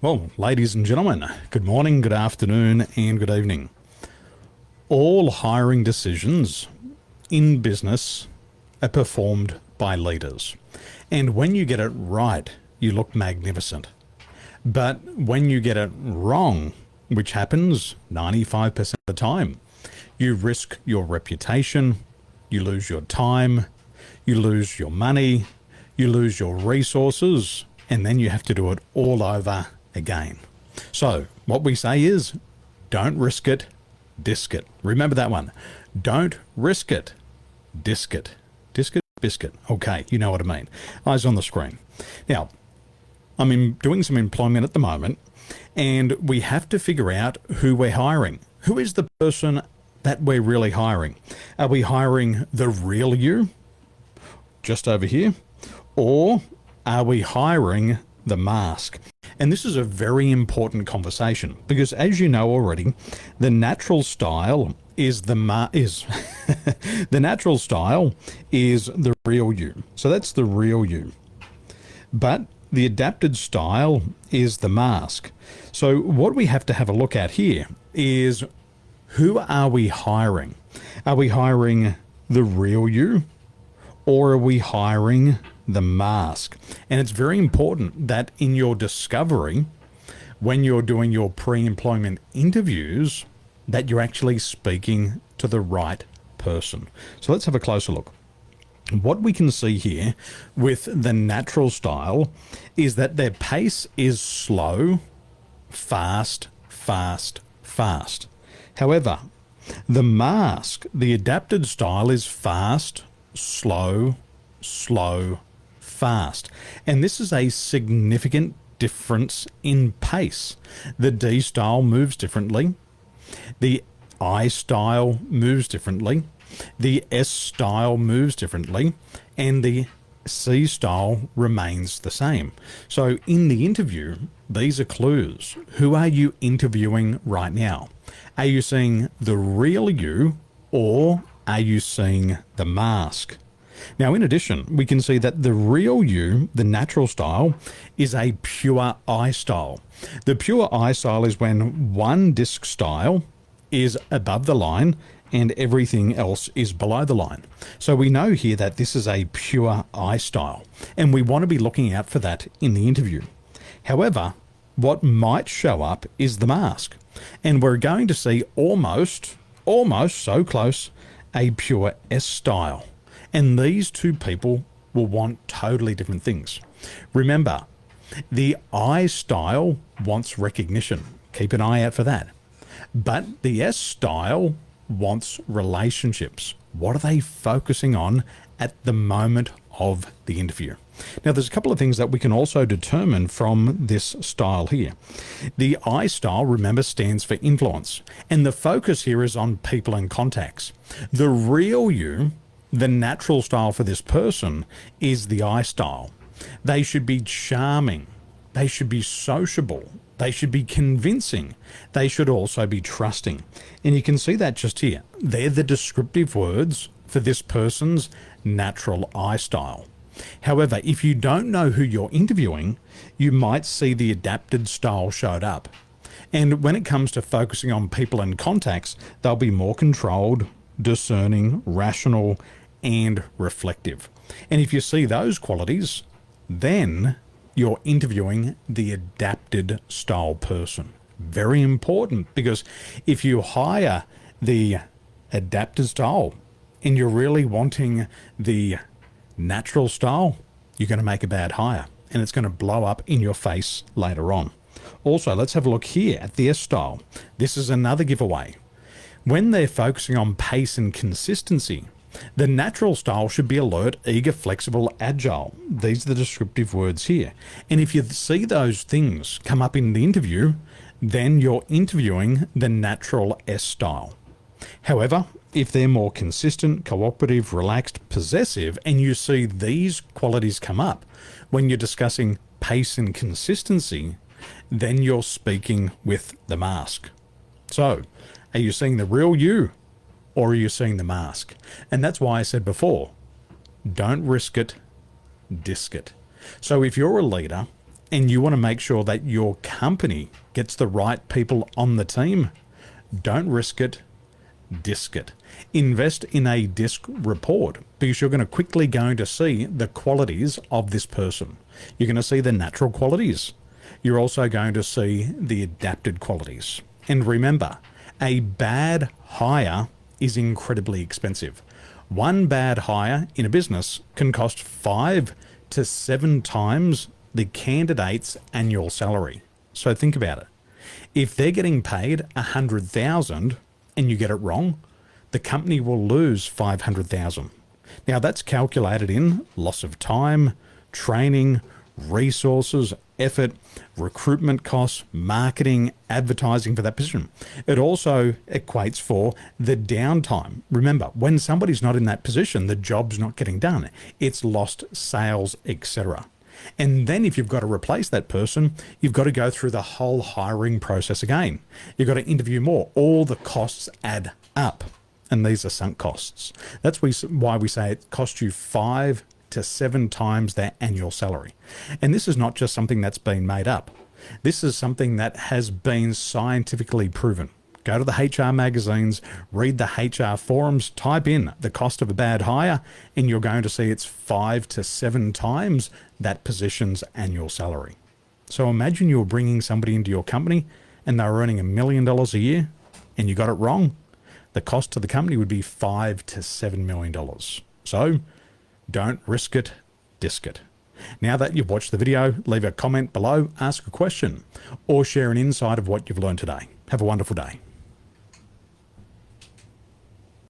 Well, ladies and gentlemen, good morning, good afternoon, and good evening. All hiring decisions in business are performed by leaders. And when you get it right, you look magnificent. But when you get it wrong, which happens 95% of the time, you risk your reputation, you lose your time, you lose your money, you lose your resources, and then you have to do it all over again. So what we say is, don't risk it, disc it. Remember that one. Don't risk it, disc it. Disc it, biscuit. Okay, you know what I mean. Eyes on the screen. Now, doing some employment at the moment, and we have to figure out who we're hiring. Who is the person that we're really hiring? Are we hiring the real you, just over here? Or are we hiring the mask? And this is a very important conversation because, as you know already, the natural style is the natural style is the real you. So that's the real you. But the adapted style is the mask. So what we have to have a look at here is, who are we hiring? Are we hiring the real you, or are we hiring the mask? And it's very important that in your discovery, when you're doing your pre-employment interviews, that you're actually speaking to the right person. So let's have a closer look. What we can see here with the natural style is that their pace is slow, fast, fast, fast. However, the mask, the adapted style, is fast, slow, slow, fast. And this is a significant difference in pace. The D style moves differently. The I style moves differently. The S style moves differently. And the C style remains the same. So in the interview, these are clues. Who are you interviewing right now? Are you seeing the real you, or are you seeing the mask? Now, in addition, we can see that the real you, the natural style, is a pure I style. The pure I style is when one disc style is above the line and everything else is below the line. So we know here that this is a pure I style, and we want to be looking out for that in the interview. However, what might show up is the mask, and we're going to see almost so close, a pure S style. And these two people will want totally different things. Remember, the I style wants recognition. Keep an eye out for that. But the S style wants relationships. What are they focusing on at the moment of the interview? Now, there's a couple of things that we can also determine from this style here. The I style, remember, stands for influence. And the focus here is on people and contacts. The real you, the natural style for this person, is the I style. They should be charming. They should be sociable. They should be convincing. They should also be trusting. And you can see that just here. They're the descriptive words for this person's natural I style. However, if you don't know who you're interviewing, you might see the adapted style showed up. And when it comes to focusing on people and contacts, they'll be more controlled, discerning, rational, and reflective. And if you see those qualities, then you're interviewing the adapted style person. Very important, because if you hire the adapted style and you're really wanting the natural style, you're going to make a bad hire, and it's going to blow up in your face later on. Also, let's have a look here at the S style. This is another giveaway. When they're focusing on pace and consistency, the natural style should be alert, eager, flexible, agile. These are the descriptive words here. And if you see those things come up in the interview, then you're interviewing the natural S style. However, if they're more consistent, cooperative, relaxed, possessive, and you see these qualities come up when you're discussing pace and consistency, then you're speaking with the mask. So, are you seeing the real you, or are you seeing the mask? And that's why I said before, don't risk it, disc it. So if you're a leader and you want to make sure that your company gets the right people on the team, don't risk it, disc it. Invest in a disc report because you're quickly going to see the qualities of this person. You're going to see the natural qualities. You're also going to see the adapted qualities. And remember, a bad hire is incredibly expensive. One bad hire in a business can cost 5 to 7 times the candidate's annual salary. So think about it. If they're getting paid $100,000 and you get it wrong, the company will lose $500,000. Now that's calculated in loss of time, training, resources, effort, recruitment costs, marketing, advertising for that position. It also equates for the downtime. Remember, when somebody's not in that position, the job's not getting done. It's lost sales, etc. And then if you've got to replace that person, you've got to go through the whole hiring process again. You've got to interview more. All the costs add up, and these are sunk costs. That's why we say it costs you 5 to 7 times their annual salary. And this is not just something that's been made up. This is something that has been scientifically proven. Go to the HR magazines, read the HR forums, type in the cost of a bad hire, and you're going to see it's 5 to 7 times that position's annual salary. So imagine you're bringing somebody into your company and they're earning $1 million a year and you got it wrong. The cost to the company would be $5 to $7 million. So don't risk it, disc it. Now that you've watched the video, leave a comment below, ask a question, or share an insight of what you've learned today. Have a wonderful day.